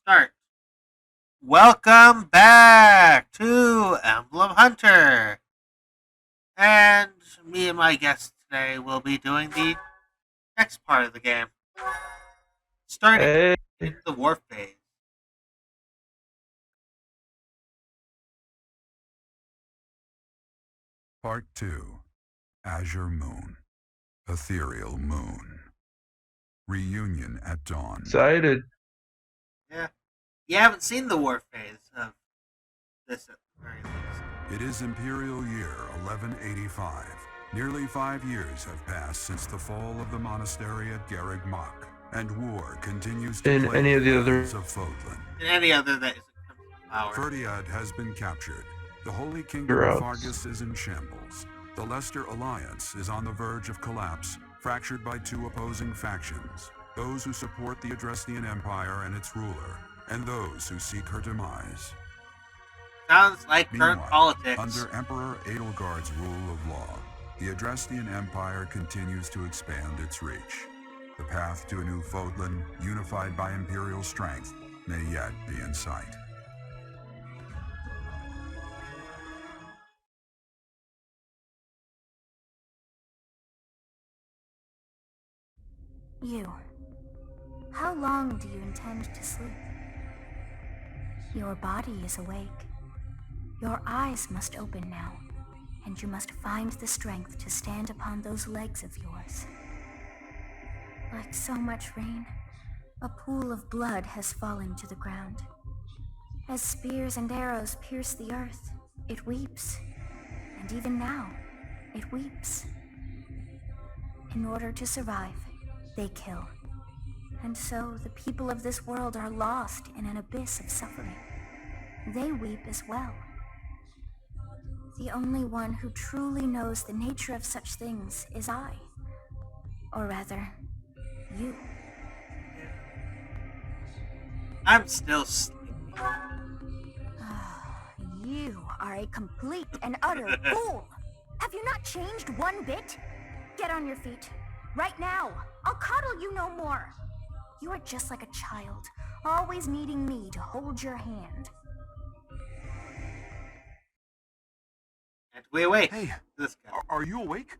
Start. Welcome back to Emblem Hunter. And me and my guest today will be doing the next part of the game. Starting Hey, in the war phase. Part 2. Azure Moon. Ethereal Moon. Reunion at Dawn. excited. Yeah. You haven't seen the war phase of this at the very least. It is Imperial Year 1185. Nearly 5 years have passed since the fall of the monastery at Garreg Mach, and war continues to In plague any of the other lands of Fodlan. And any other that isn't coming to power. Ferdiad has been captured. The Holy Kingdom of Fargus is in shambles. The Leicester Alliance is on the verge of collapse, fractured by two opposing factions. Those who support the Adrestian Empire and its ruler, and those who seek her demise. Sounds like current Meanwhile, politics. under Emperor Edelgard's rule of law, the Adrestian Empire continues to expand its reach. The path to a new Fodlan, unified by Imperial strength, may yet be in sight. You. How long do you intend to sleep? Your body is awake. Your eyes must open now, and you must find the strength to stand upon those legs of yours. Like so much rain, a pool of blood has fallen to the ground. As spears and arrows pierce the earth, it weeps. And even now, it weeps. In order to survive, they kill. And so the people of this world are lost in an abyss of suffering. They weep as well. The only one who truly knows the nature of such things is I. Or rather, you. I'm still sleepy. You are a complete and utter fool! Have you not changed one bit? Get on your feet. Right now! I'll coddle you no more! You are just like a child, always needing me to hold your hand. And we awake. Hey, This guy. are you awake?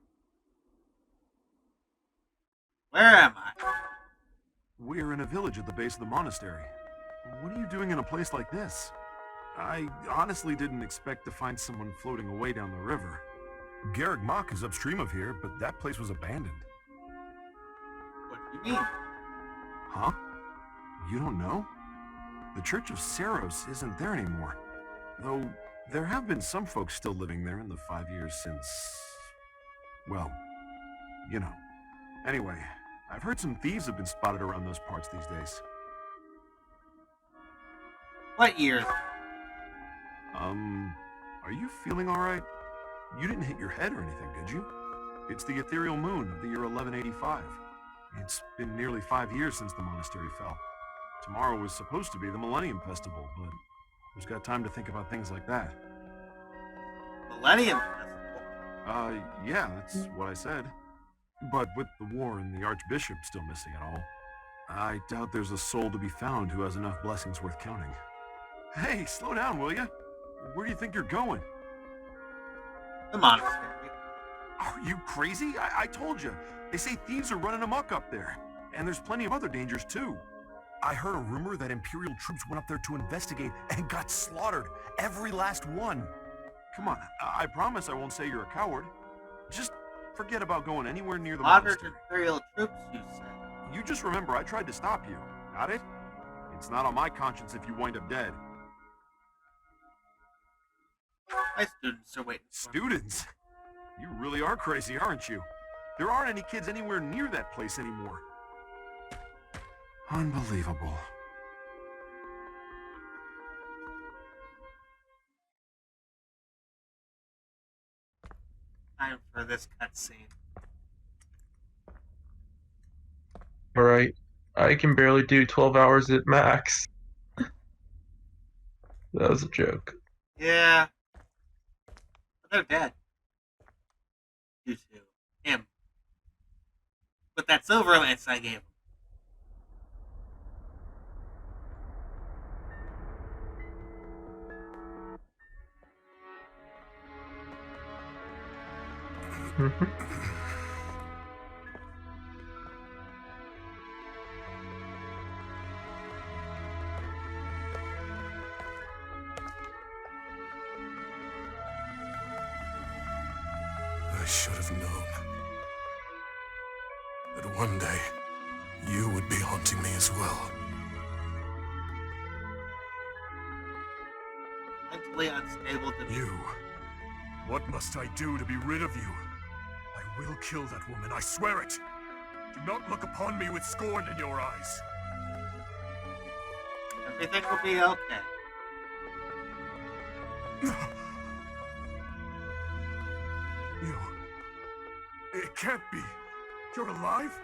Where am I? We're in a village at the base of the monastery. What are you doing in a place like this? I honestly didn't expect to find someone floating away down the river. Garreg Mach is upstream of here, but that place was abandoned. What do you mean? Huh? You don't know? The Church of Saros isn't there anymore. Though, there have been some folks still living there in the 5 years since... well, you know. Anyway, I've heard some thieves have been spotted around those parts these days. What year? Are you feeling alright? You didn't hit your head or anything, did you? It's the ethereal moon of the year 1185. It's been nearly 5 years since the monastery fell. Tomorrow was supposed to be the Millennium Festival, but who's got time to think about things like that? Millennium Festival. Yeah, that's what I said. But with the war and the Archbishop still missing it all, I doubt there's a soul to be found who has enough blessings worth counting. Hey, slow down, will ya? Where do you think you're going? The monastery. Are you crazy? I told you. They say thieves are running amok up there. And there's plenty of other dangers, too. I heard a rumor that Imperial troops went up there to investigate and got slaughtered. Every last one. Come on, I promise I won't say you're a coward. Just forget about going anywhere near the Modern monastery. Imperial troops, you said. You just remember I tried to stop you. Got it? It's not on my conscience if you wind up dead. My students are waiting for me. Students? You really are crazy, aren't you? There aren't any kids anywhere near that place anymore. Unbelievable. Time for this cutscene. Alright, I can barely do 12 hours at max. That was a joke. Yeah. But they're dead. Due to him. With that silver lance I gave him. Mhm. I should have known that one day you would be haunting me as well. Mentally unstable to You. What must I do to be rid of you? I will kill that woman, I swear it! Do not look upon me with scorn in your eyes. Everything will be okay. You... It can't be. You're alive?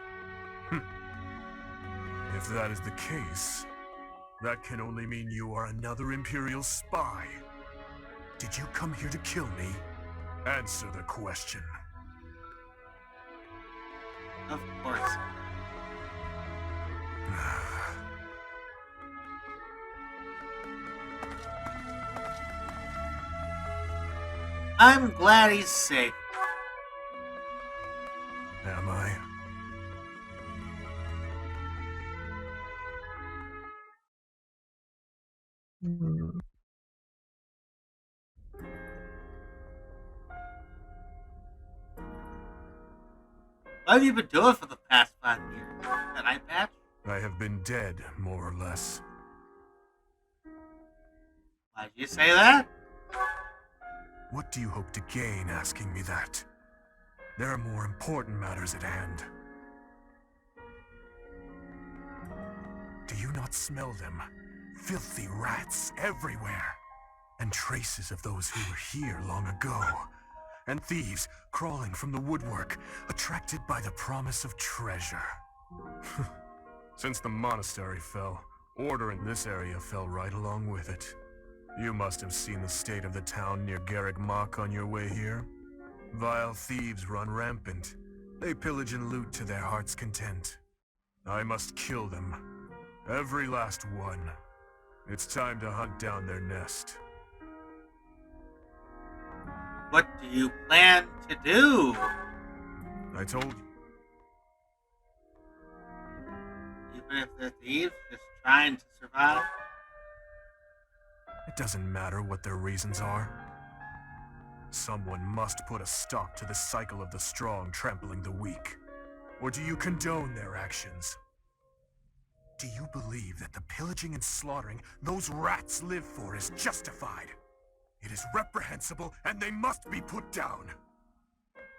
If that is the case, that can only mean you are another Imperial spy. Did you come here to kill me? Answer the question. Of course. I'm glad he's safe. Am I? Mm. What have you been doing for the past 5 years? An eye patch? I have been dead, more or less. Why'd you say that? What do you hope to gain asking me that? There are more important matters at hand. Do you not smell them? Filthy rats everywhere. And traces of those who were here long ago. And thieves crawling from the woodwork, attracted by the promise of treasure. Since the monastery fell, order in this area fell right along with it. You must have seen the state of the town near Garrick Mach on your way here. Vile thieves run rampant. They pillage and loot to their heart's content. I must kill them. Every last one. It's time to hunt down their nest. What do you plan to do? I told you. Even if they're thieves, just trying to survive? It doesn't matter what their reasons are. Someone must put a stop to the cycle of the strong trampling the weak. Or do you condone their actions? Do you believe that the pillaging and slaughtering those rats live for is justified? It is reprehensible and they must be put down.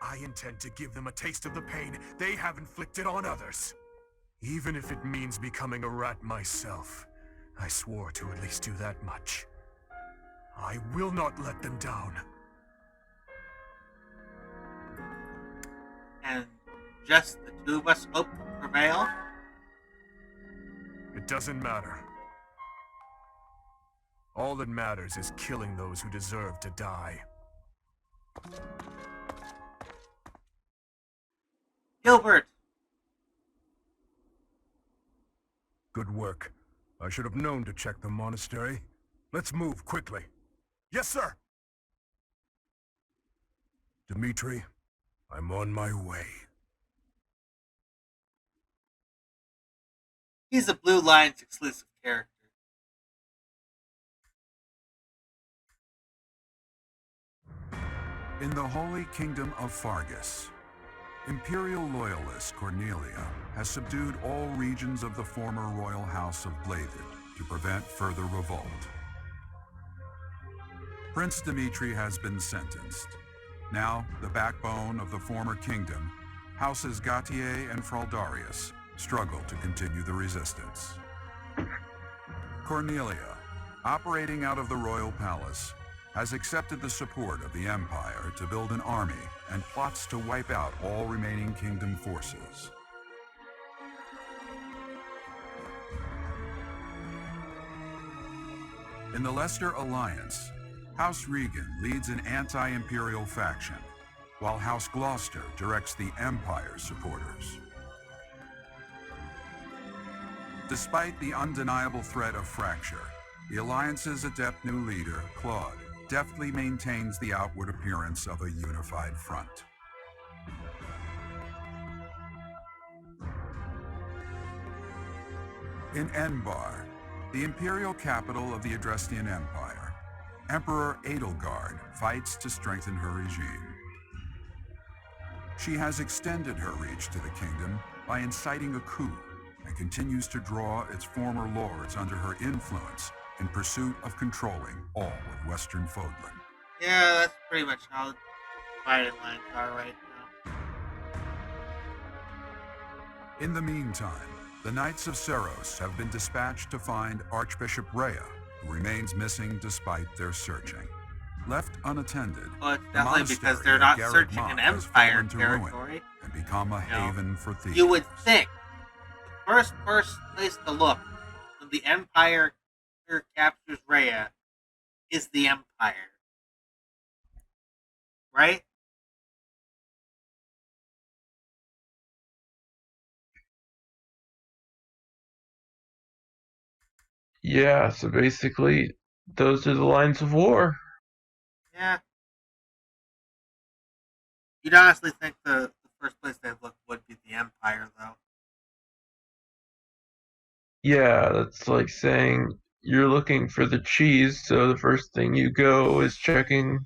I intend to give them a taste of the pain they have inflicted on others. Even if it means becoming a rat myself. I swore to at least do that much. I will not let them down. And just the two of us hope to prevail? It doesn't matter. All that matters is killing those who deserve to die. Gilbert! Good work. I should have known to check the monastery. Let's move quickly. Yes, sir! Dimitri, I'm on my way. He's a Blue Lions exclusive character. In the Holy Kingdom of Fargus, Imperial loyalist Cornelia has subdued all regions of the former royal house of Bladed to prevent further revolt. Prince Dimitri has been sentenced. Now, the backbone of the former kingdom, Houses Gautier and Fraldarius, struggle to continue the resistance. Cornelia, operating out of the royal palace, has accepted the support of the Empire to build an army and plots to wipe out all remaining kingdom forces. In the Leicester Alliance, House Regan leads an anti-imperial faction, while House Gloucester directs the Empire's supporters. Despite the undeniable threat of fracture, the Alliance's adept new leader, Claude, deftly maintains the outward appearance of a unified front. In Enbar, the imperial capital of the Adrestian Empire, Emperor Edelgard fights to strengthen her regime. She has extended her reach to the kingdom by inciting a coup and continues to draw its former lords under her influence in pursuit of controlling all of Western Fodlan. Yeah, that's pretty much how the fighting lines are right now. In the meantime, the Knights of Seros have been dispatched to find Archbishop Rhea, who remains missing despite their searching. Left unattended, Well, it's the definitely because monastery they're of not Garreg searching Mach an has Empire fallen to ruin territory. and become a haven for thieves. You would think the first place to look when the Empire captures Rhea is the Empire. Right? Yeah, so basically, those are the lines of war. Yeah. You'd honestly think the first place they'd look would be the Empire, though. Yeah, that's like saying you're looking for the cheese, so the first thing you go is checking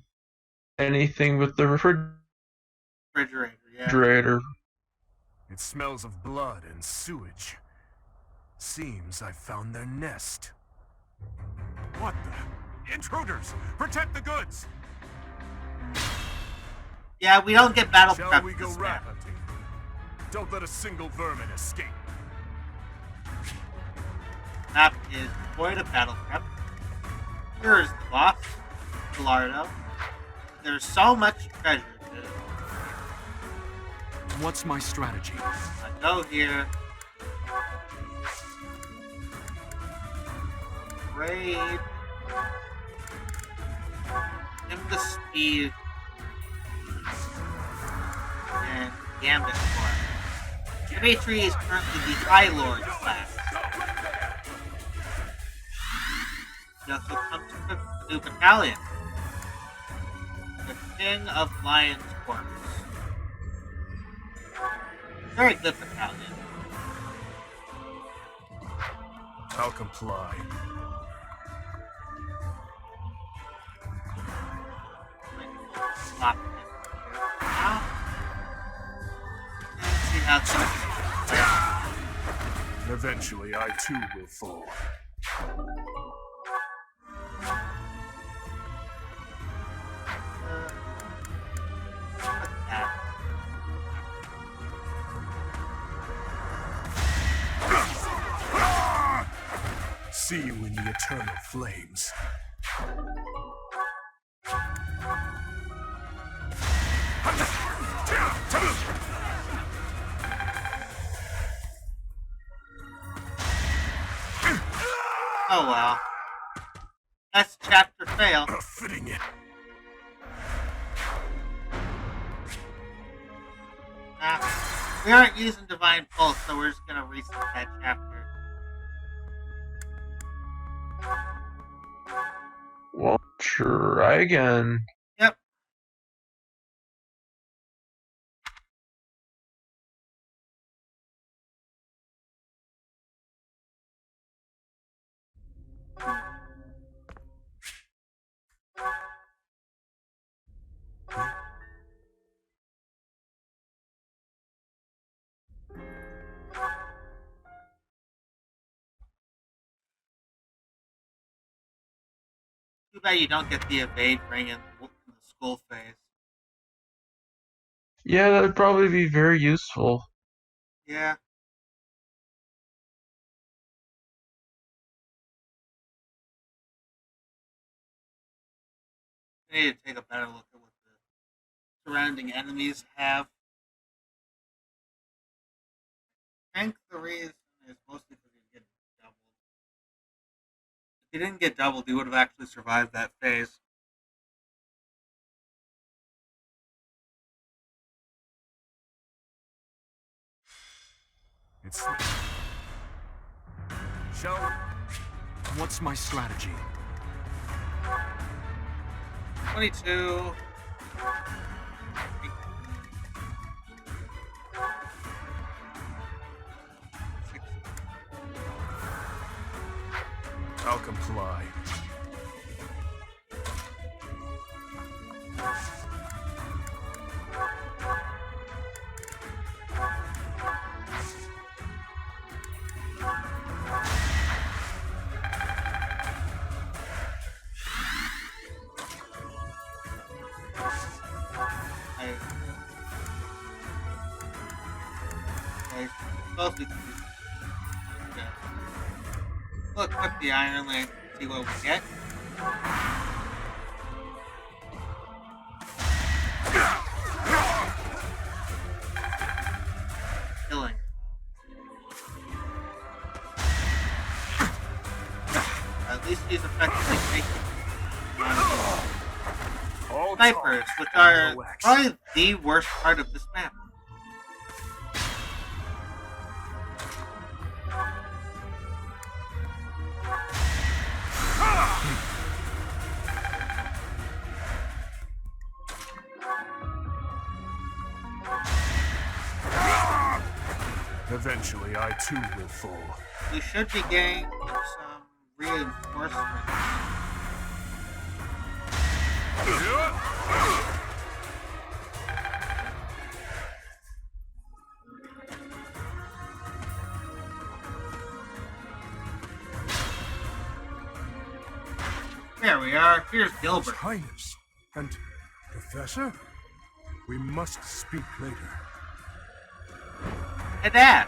anything with the Refrigerator, yeah. refrigerator. It smells of blood and sewage. Seems I found their nest. What the? Intruders! Protect the goods! Yeah, we don't get battle Shall prep we go this rat map. hunting? Don't let a single vermin escape. Map is void of battle prep. Here is the boss, Gallardo. There's so much treasure to What's my strategy? go here. Raid. Him the speed. And Gambit for him. Dimitri is currently the High Lord class. He also comes with a new battalion. The King of Lion's Corps. Very good battalion. I'll comply. Slap him here. Now. Let's see how things play out. Eventually, I too will fall. What's that? See you in the eternal flames. Oh well. That's chapter fail. Fitting it. We aren't using Divine Pulse, so we're just gonna reset that chapter. Well, try again. Yep. Too bad you don't get the evade ring in the school phase. Yeah, that'd probably be very useful. Yeah. I need to take a better look at what the surrounding enemies have. I think the reason is mostly because he didn't get doubled. If he didn't get doubled, he would have actually survived that phase. It's... Shall we? What's my strategy? 22. I'll comply. Supposed to we'll equip the Iron Lance and see what we get. Killing. At least he's effectively taking snipers, which are probably the worst part of this map. Eventually, I too will fall. We should be getting some reinforcements. There we are. Here's Gilbert. His Highness and Professor, we must speak later. And Ash.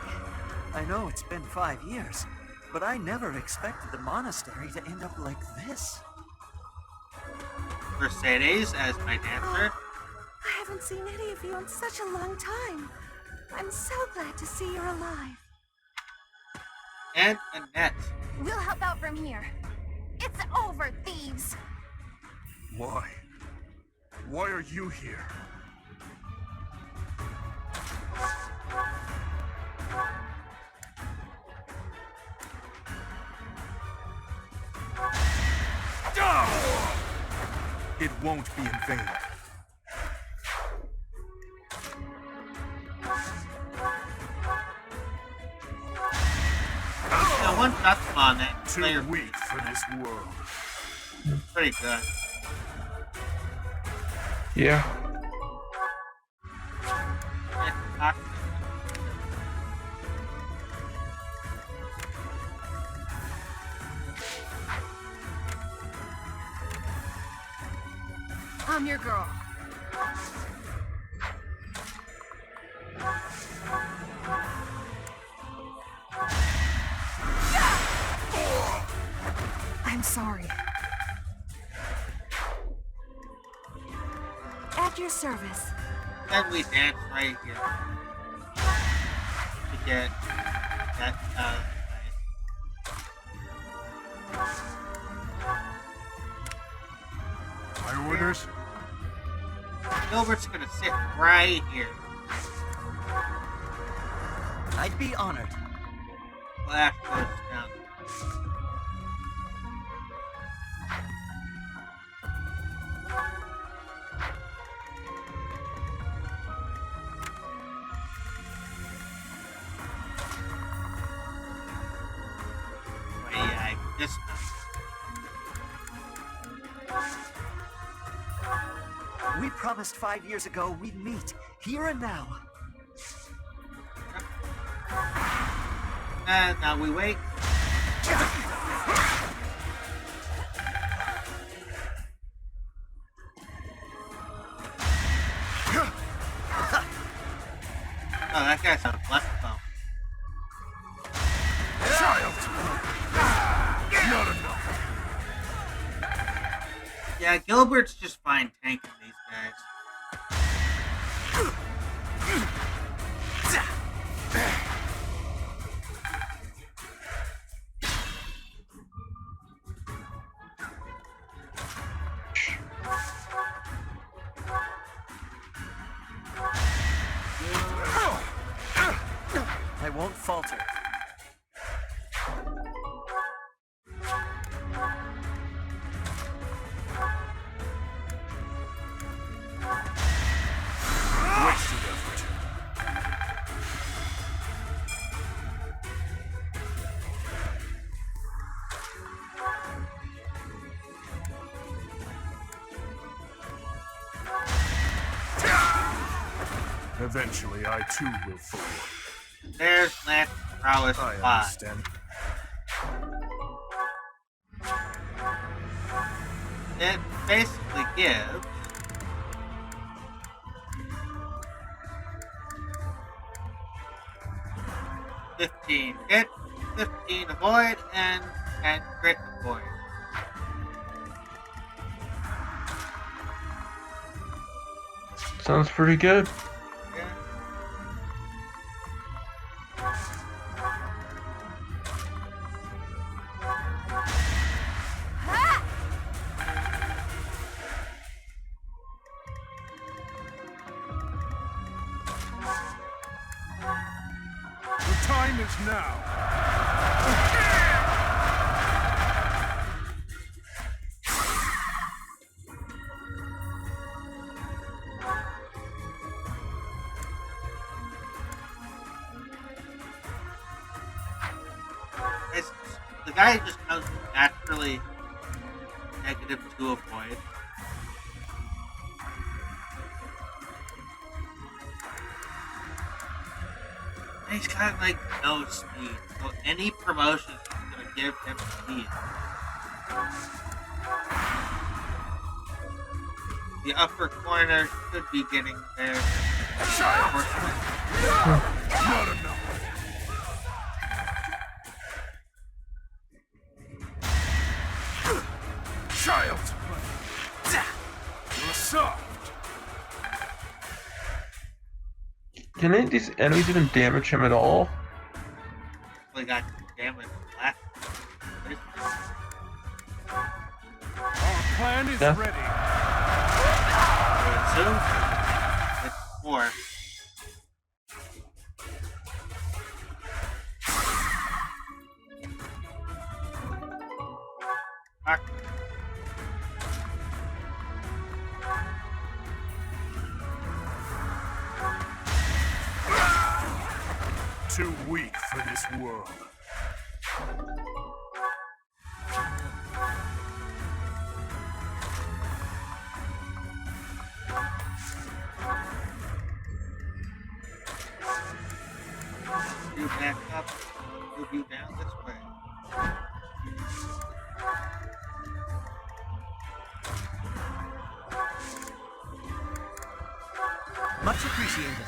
I know it's been 5 years, but I never expected the monastery to end up like this. Mercedes as my dancer. I haven't seen any of you in such a long time. I'm so glad to see you're alive. And Annette. We'll help out from here. It's over, thieves! Why? Why are you here? It won't be in vain. Now one shot's on it. Too Player weak for this world. pretty good. Yeah. I'm your girl. I'm sorry. At your service. Then we dance right here to get that out of the way. My orders? Gilbert's gonna sit right here. I'd be honored. Flash goes down. Oh yeah, this We promised 5 years ago we'd meet, here and now. and now we wait. Oh, that guy's on a left phone. Child! Not enough. Yeah, Gilbert's just fine tanking these guys. I won't falter. Wasted effort. Eventually, I too will fall. There's Lance Prowess I 5. understand. It basically gives $15 hit, 15 avoid, and 10 crit avoid. Sounds pretty good. Yeah. The time is now. It's, the guy just comes with naturally -2 avoid. And he's got like no speed, so any promotion is gonna give him speed. The upper corner should be getting there. Unfortunately. Not enough. Child! You're soft. Can any of these enemies even damage him at all? We got damage last. Our plan is Yeah. ready. It's 4. Fuck. Too weak for this world. You back up, move you down this way. Much appreciated.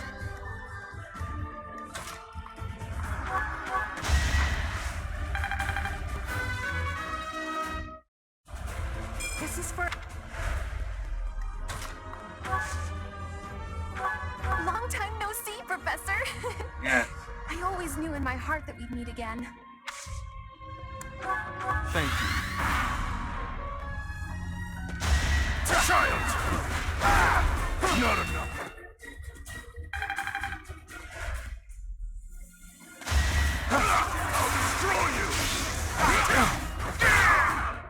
This is for... Long time no see, Professor. Yes. I always knew in my heart that we'd meet again. Thank you. Child! Not enough. I'll destroy you!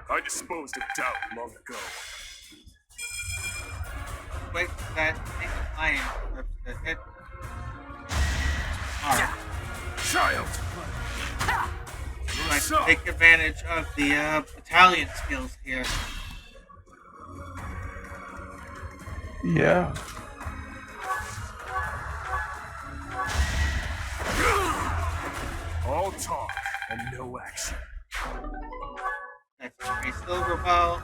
I disposed of doubt long ago. Wait, that thing lion flips the hit. Alright. Child! Let's take advantage of the battalion skills here. Yeah. All talk and no action. That's a silver bow.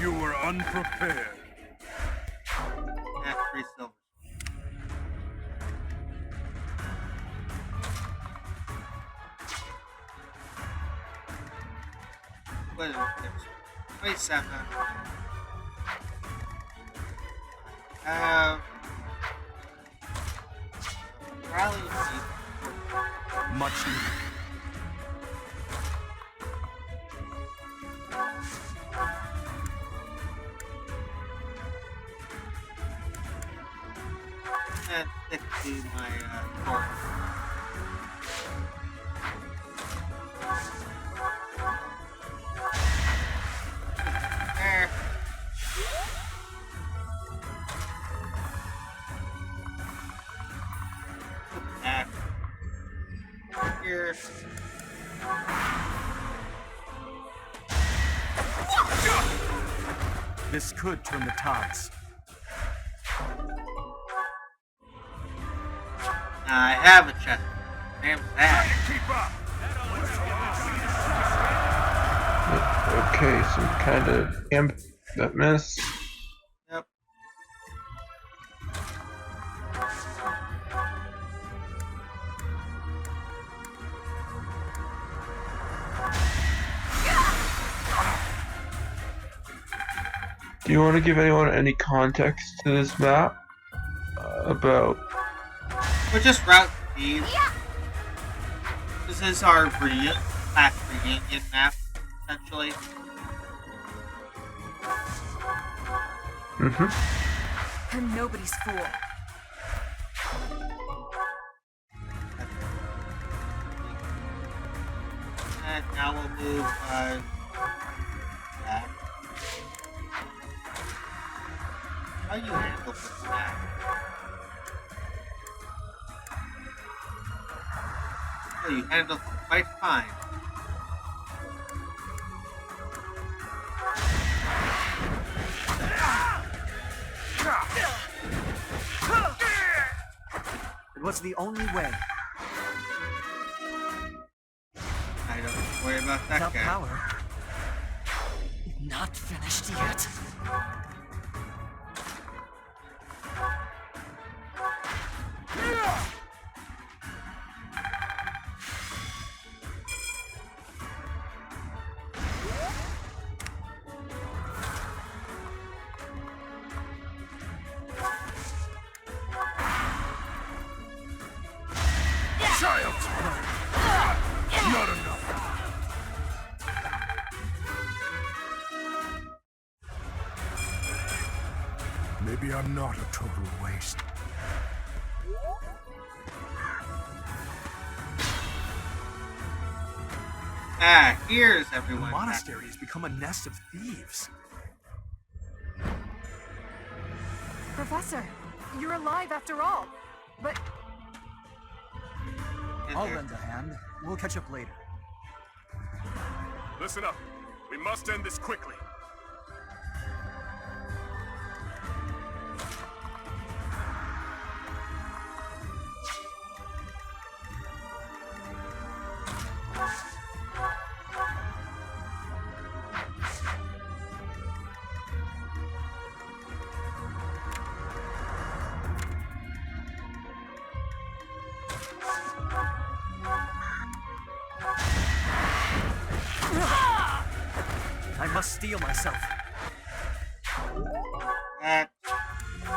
You were unprepared. That's 3 silver. What is it? 27. Rally Much needed. and stick to my core. There. Back. Here. This could turn the tides. I have a chest. Damn that. Okay, some kind of that miss. Yep. Do you want to give anyone any context to this map? About... We're just route these. This is our class reunion map, essentially. Mm-hmm. I'm nobody's fool. And now we'll move back. How you handle this map? Oh, you handle it quite fine. It was the only way. I don't worry about that Without guy. power. Not finished yet. Child's play. Not enough. Maybe I'm not a total waste. Ah, here's The everyone. monastery has become a nest of thieves. Professor, you're alive after all. But I'll lend a hand. We'll catch up later. Listen up. We must end this quickly. I must steel myself. That. I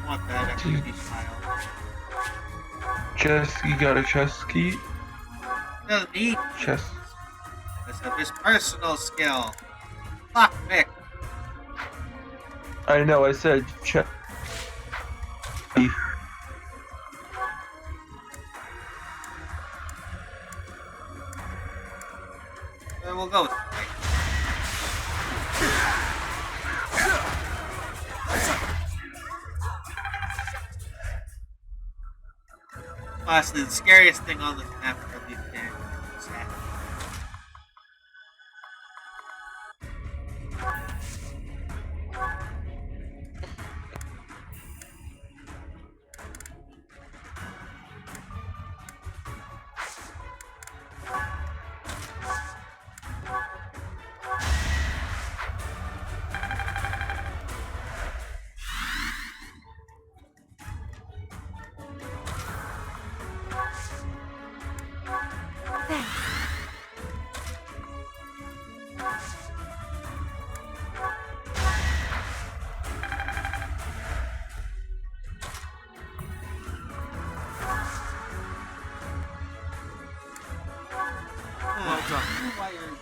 want that XP file. Chest, you got a chest key? Doesn't need Chest. this of his personal skill. Fuck Vic. I know, I said chest. We'll go with it. Honestly, the scariest thing on this map are these damn stats. Well done.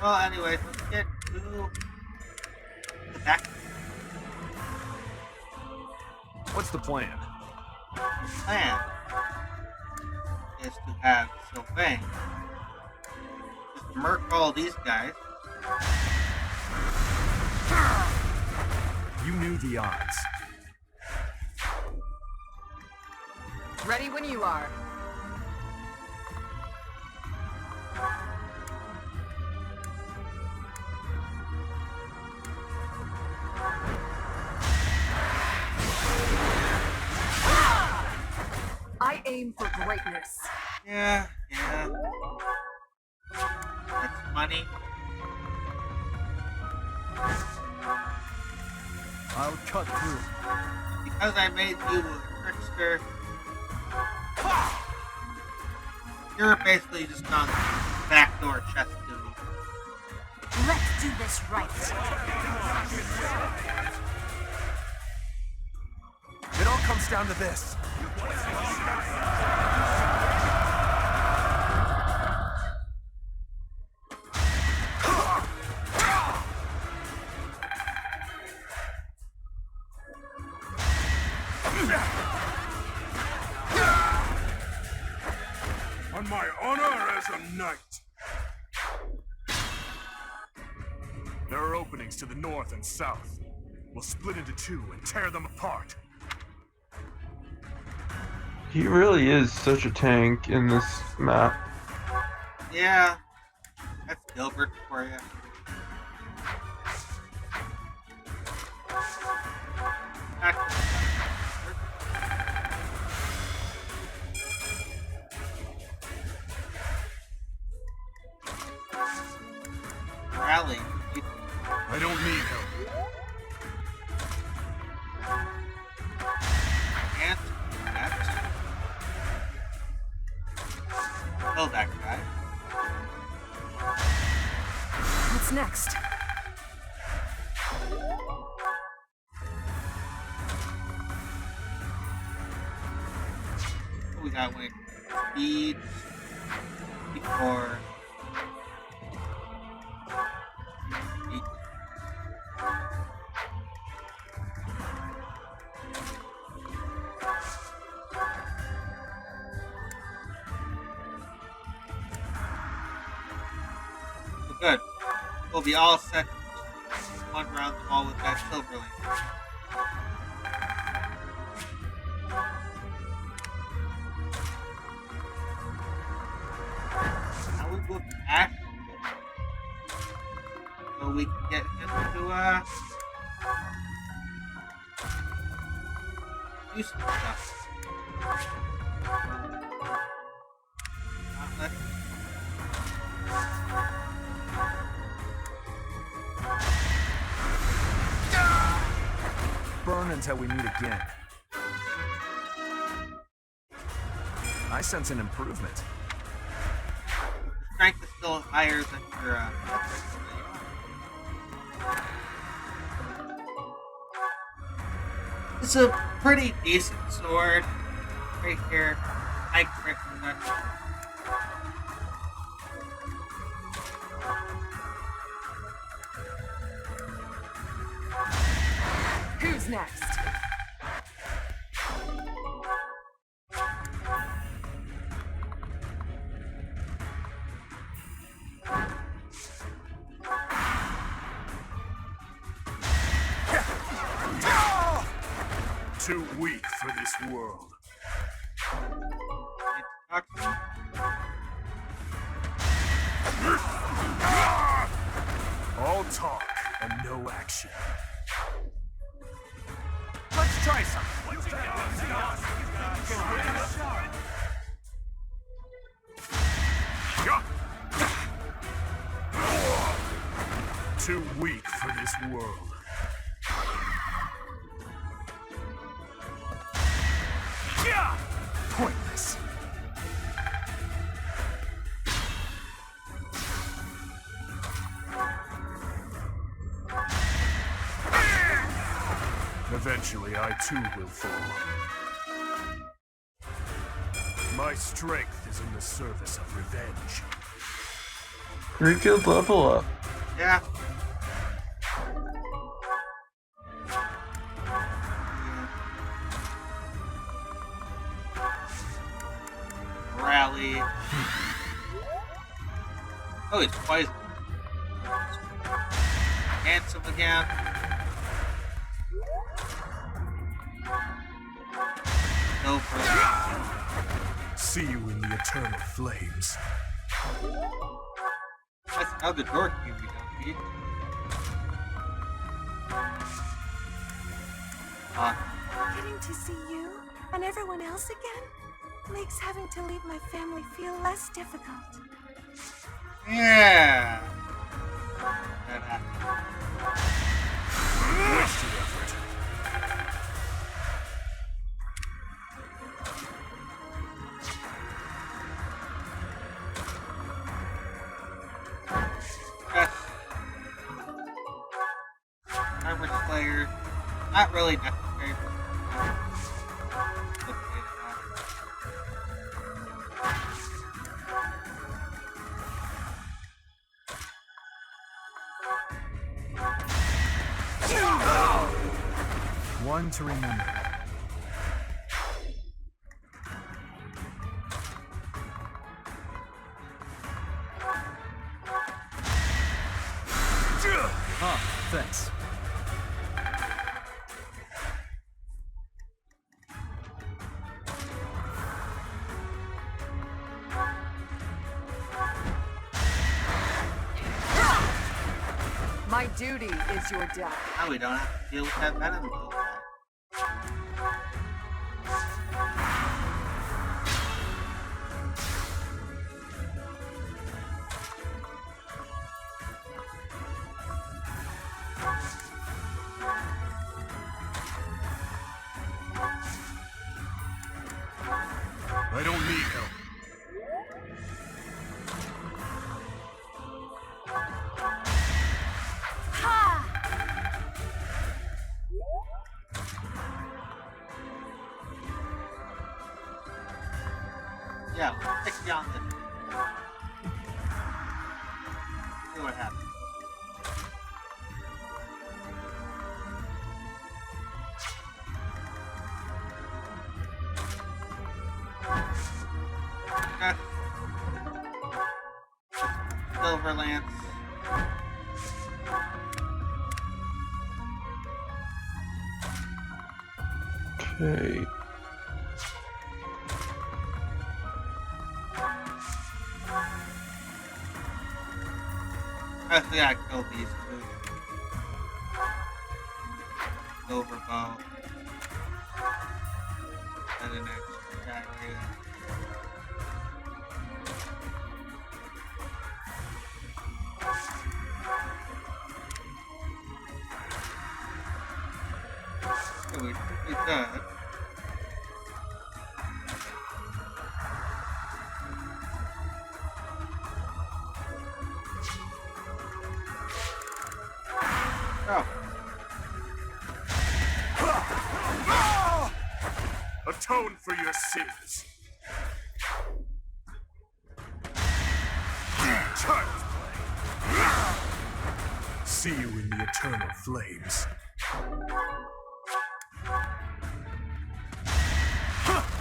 Well, anyways, let's get to the back. What's the plan? Plan is to have Sylvain just murk all these guys. You knew the odds. Ready when you are. I aim for greatness. Yeah. That's money. I'll cut through. Because I made you a trickster, you're basically just on backdoor chess duty. Let's do this right. It all comes down to this. On my honor as a knight. There are openings to the north and south. We'll split into two and tear them apart. He really is such a tank in this map. Yeah, that's Gilbert for you. Rally. I don't need help. And that. Kill that guy. What's next? We got win. Speed. Before. Good. We'll be all set. One round them all with that Silverling. Now we will act so we can get him to do some stuff. Not let Burn until we meet again. I sense an improvement. strength is still higher than your It's a pretty decent sword. Right here. I crit protection. Who's next? 'Too weak for this world. All talk and no action. Let's try something. Too weak for this world. Pointless. Eventually, I too will fall. My strength is in the service of revenge. Refield level up. Yeah. Rally. Oh, it's poison. Handsome again. No problem. See you in the eternal flames. That's another door key we don't need. Getting to see you and everyone else again makes having to leave my family feel less difficult. Yeah. That happened. Wasted effort. Armor Slayer, not really necessary. One to remember. Thanks. My duty is your death. Now we don't have to deal with that venom little guy. I don't need help. Yeah, we'll stick you on this. See what happens. Okay. Silver Lance. Okay. I think I killed these two. Silver bow. And an extra guy right there. So we should be good. Oh. Atone for your sins. Child's play. See you in the eternal flames.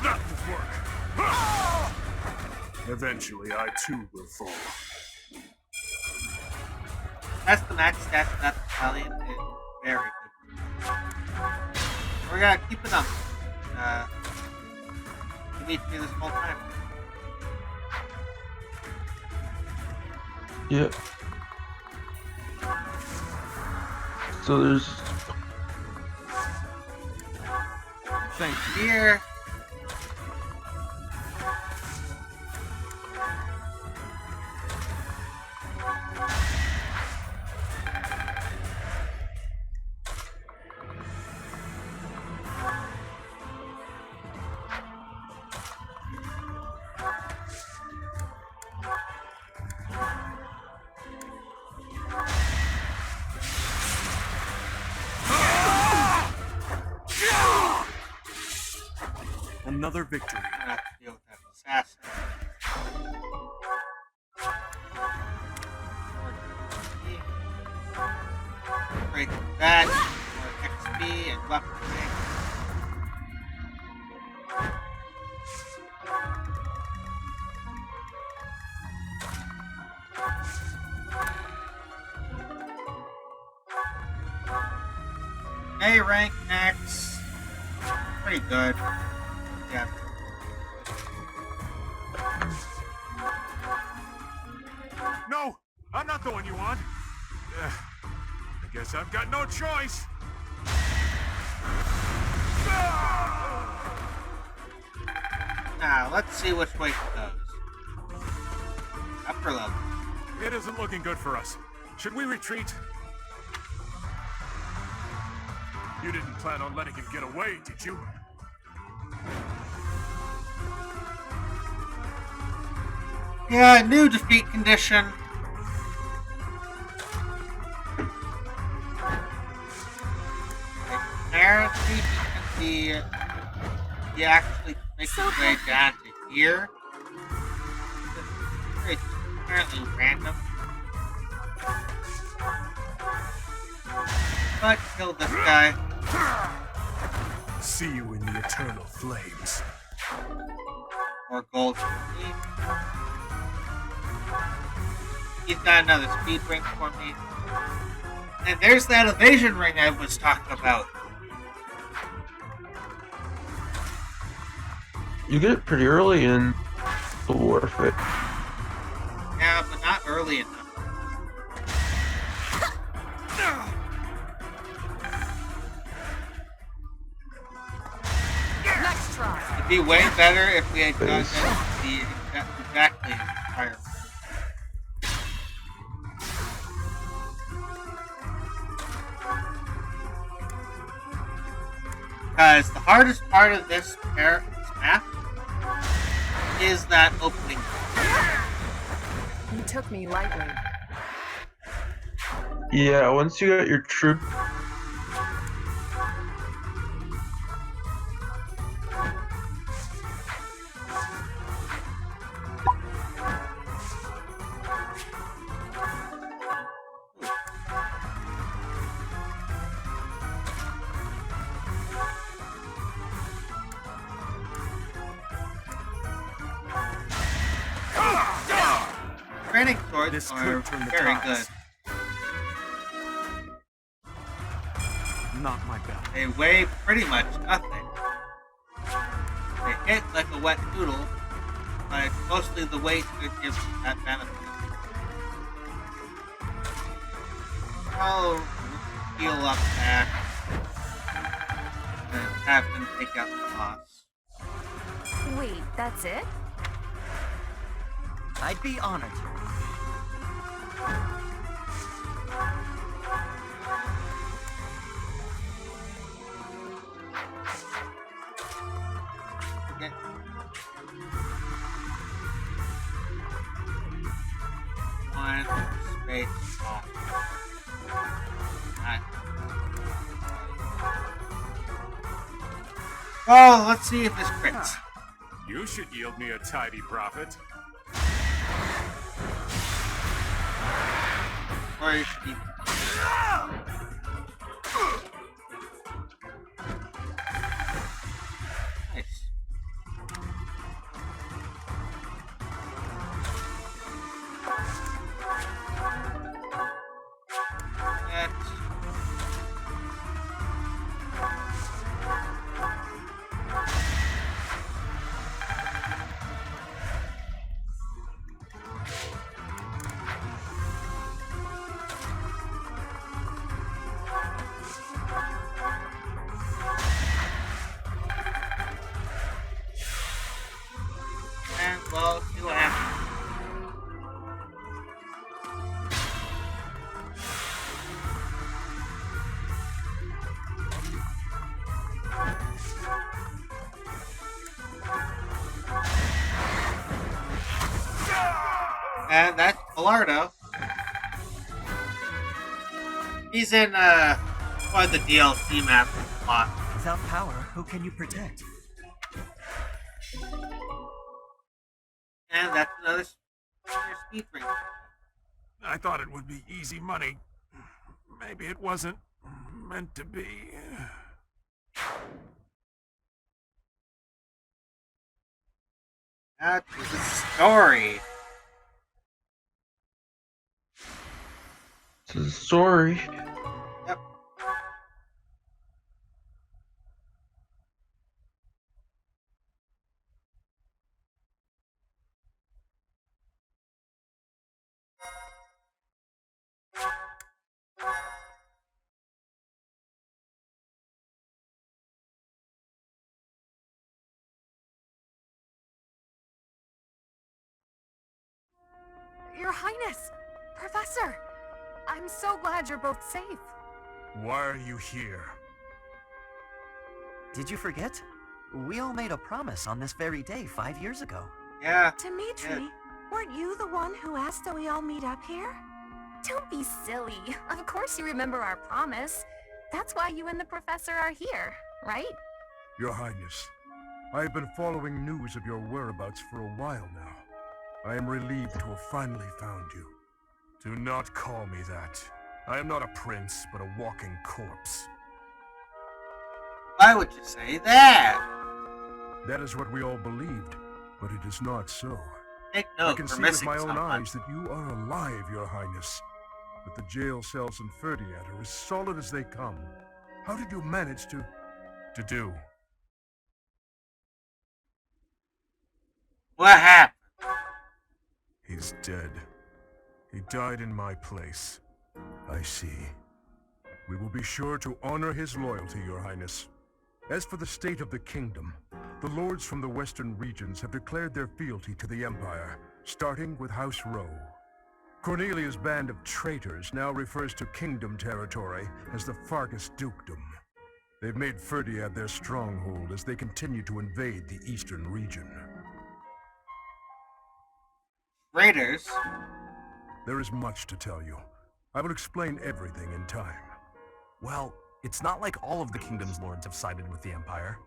That will work. Eventually, I too will fall. That's the max stats of that battalion is very good. We're gonna keep it up. You need to do this whole time. Yep. So there's Thank you. Here. Another victory. I'm gonna have to deal with that assassin. Break that. More XP and weapon rank. A rank next. Pretty good. Yeah. No, I'm not the one you want. I guess I've got no choice. Now, let's see which way it goes. Upper level. It isn't looking good for us. Should we retreat? You didn't plan on letting him get away, did you? Yeah, new defeat condition. Apparently, he actually makes his way down to here. It's apparently random. But kill this guy. See you in the eternal flames. More gold for me. He's got another speed ring for me. And there's that evasion ring I was talking about. You get it pretty early in the warfare. Yeah, but not early enough. Next try. It'd be way better if we had gotten the exactly fire. Because the hardest part of this map is that opening. You took me lightly. Yeah, once you got your troop. Training swords This are could turn the very tides. good. Not my bad. They weigh pretty much nothing. They hit like a wet noodle, but it's mostly the weight that gives them that benefit. I'll heal up back and have them take out the boss. Wait, that's it? I'd be honored. Okay. One space off. Alright. Oh, let's see if this crits. You should yield me a tidy profit. Or you should be. Nice. That's... And, well, see what happens. And that's Bilardo. He's in one of the DLC maps a lot. Without power, who can you protect? And that's another speed ring. I thought it would be easy money. Maybe it wasn't meant to be. That's the story. It's a story. Yep. Your Highness! Professor! I'm so glad you're both safe. Why are you here? Did you forget? We all made a promise on this very day 5 years ago. Yeah. Dimitri, weren't you the one who asked that we all meet up here? Don't be silly. Of course you remember our promise. That's why you and the professor are here, right? Your Highness, I have been following news of your whereabouts for a while now. I am relieved to have finally found you. Do not call me that. I am not a prince, but a walking corpse. Why would you say that? That is what we all believed, but it is not so. Take I note, can we're see with missing my own someone. eyes that you are alive, Your Highness. But the jail cells in Ferdiad are as solid as they come. How did you manage to... do? What happened? He's dead. He died in my place. I see. We will be sure to honor his loyalty, Your Highness. As for the state of the kingdom, the lords from the western regions have declared their fealty to the Empire, starting with House Rowe. Cornelia's band of traitors now refers to kingdom territory as the Fargus Dukedom. They've made Ferdiad their stronghold as they continue to invade the eastern region. Raiders? There is much to tell you. I will explain everything in time. Well, it's not like all of the kingdom's lords have sided with the Empire.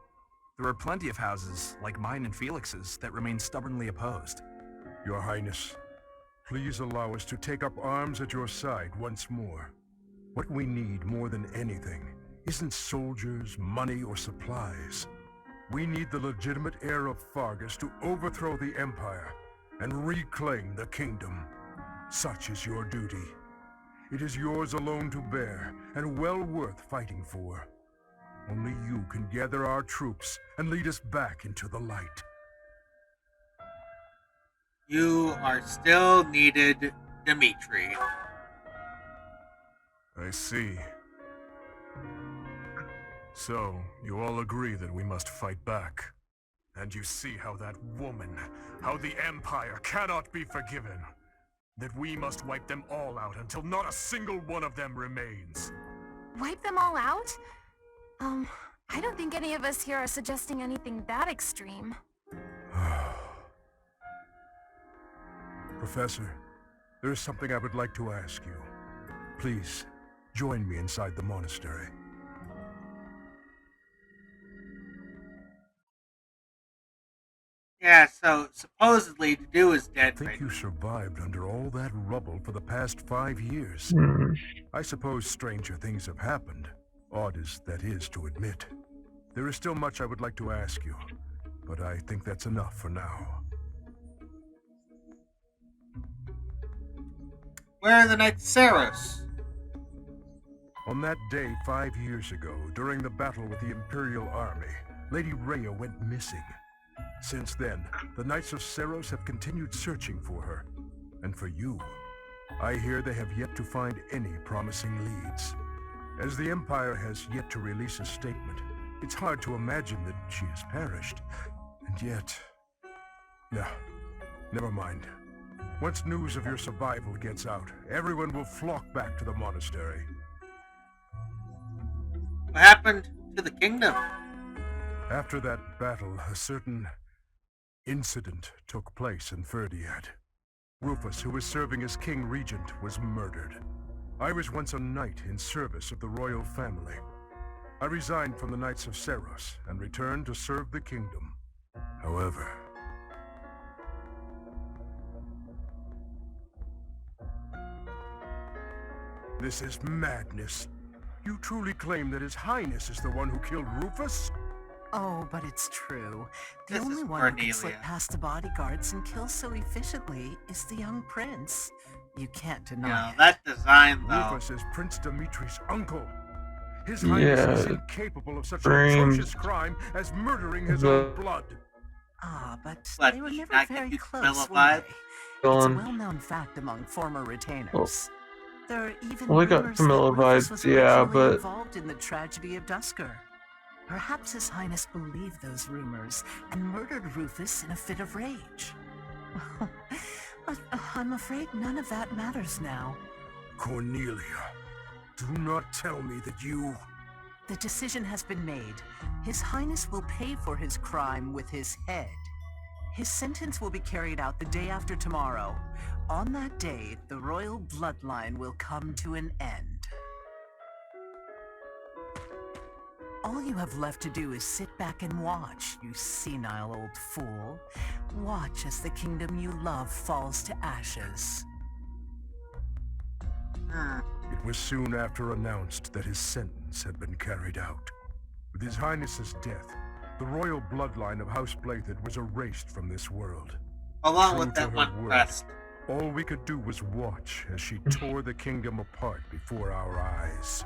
There are plenty of houses, like mine and Felix's, that remain stubbornly opposed. Your Highness, please allow us to take up arms at your side once more. What we need more than anything isn't soldiers, money, or supplies. We need the legitimate heir of Fargus to overthrow the Empire and reclaim the kingdom. Such is your duty. It is yours alone to bear, and well worth fighting for. Only you can gather our troops and lead us back into the light. You are still needed, Dimitri. I see. So, you all agree that we must fight back. And you see how that woman, how the Empire cannot be forgiven. That we must wipe them all out until not a single one of them remains. Wipe them all out? I don't think any of us here are suggesting anything that extreme. Professor, there is something I would like to ask you. Please, join me inside the monastery. Yeah, so supposedly Dedu is dead I think right you survived under all that rubble for the past 5 years. I suppose stranger things have happened, odd as that is to admit. There is still much I would like to ask you, but I think that's enough for now. Where are the Knights of Saros? On that day 5 years ago, during the battle with the Imperial Army, Lady Rhea went missing. Since then, the Knights of Saros have continued searching for her. And for you, I hear they have yet to find any promising leads. As the Empire has yet to release a statement, it's hard to imagine that she has perished. And yet... No, never mind. Once news of your survival gets out, everyone will flock back to the monastery. What happened to the kingdom? After that battle, a certain incident took place in Ferdiad. Rufus, who was serving as King Regent, was murdered. I was once a knight in service of the royal family. I resigned from the Knights of Saros and returned to serve the kingdom. However... This is madness. You truly claim that His Highness is the one who killed Rufus? Oh, but it's true. The This only is one who can Cornelia. slip past the bodyguards and kill so efficiently is the young prince. You can't deny No, it. that design though. Rufus is Prince Dimitri's uncle. His Highness is Yeah, incapable of such an frames. atrocious crime as murdering his The- own blood. Ah, but What, they were did never not give very you close, Camilla were vibe? they? It's a Gone. well-known fact among former retainers. There are even Well, we got rumors Camilla that Rufus vibes, was yeah, originally but- involved in the tragedy of Dusker. Perhaps His Highness believed those rumors and murdered Rufus in a fit of rage. I'm afraid none of that matters now. Cornelia, do not tell me that you... The decision has been made. His Highness will pay for his crime with his head. His sentence will be carried out the day after tomorrow. On that day, the royal bloodline will come to an end. All you have left to do is sit back and watch, you senile old fool. Watch as the kingdom you love falls to ashes. It was soon after announced that his sentence had been carried out. With His Highness's death, the royal bloodline of House Blathid was erased from this world. Along True with to that her one word, crest. all we could do was watch as she tore the kingdom apart before our eyes.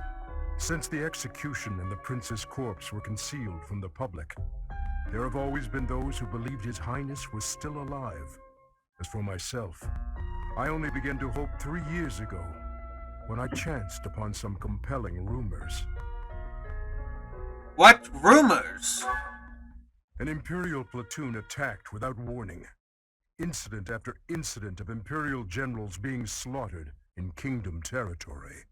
Since the execution and the prince's corpse were concealed from the public, there have always been those who believed His Highness was still alive. As for myself, I only began to hope 3 years ago, when I chanced upon some compelling rumors. What rumors? An Imperial platoon attacked without warning. Incident after incident of Imperial generals being slaughtered in Kingdom territory.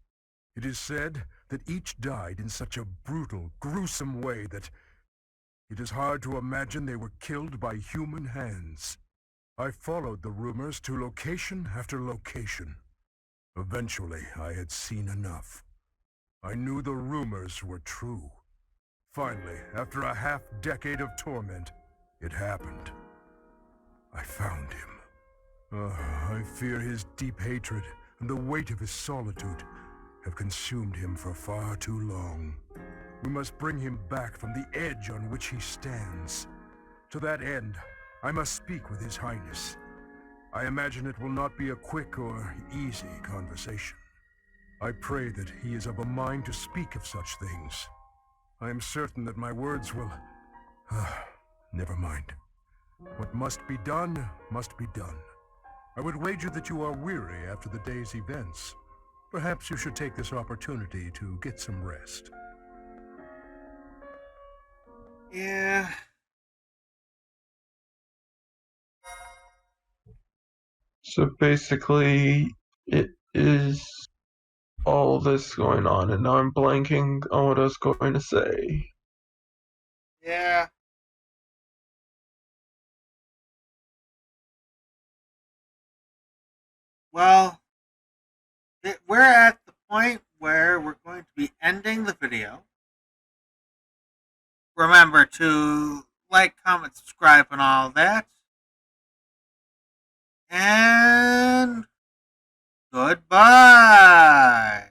It is said that each died in such a brutal, gruesome way that it is hard to imagine they were killed by human hands. I followed the rumors to location after location. Eventually, I had seen enough. I knew the rumors were true. Finally, after a half-decade of torment, it happened. I found him. I fear his deep hatred and the weight of his solitude have consumed him for far too long. We must bring him back from the edge on which he stands. To that end, I must speak with His Highness. I imagine it will not be a quick or easy conversation. I pray that he is of a mind to speak of such things. I am certain that my words will... never mind. What must be done, must be done. I would wager that you are weary after the day's events. Perhaps you should take this opportunity to get some rest. Yeah. So basically, it is all this going on, and now I'm blanking on what I was going to say. Yeah. Well, we're at the point where we're going to be ending the video. Remember to like, comment, subscribe, and all that. And goodbye.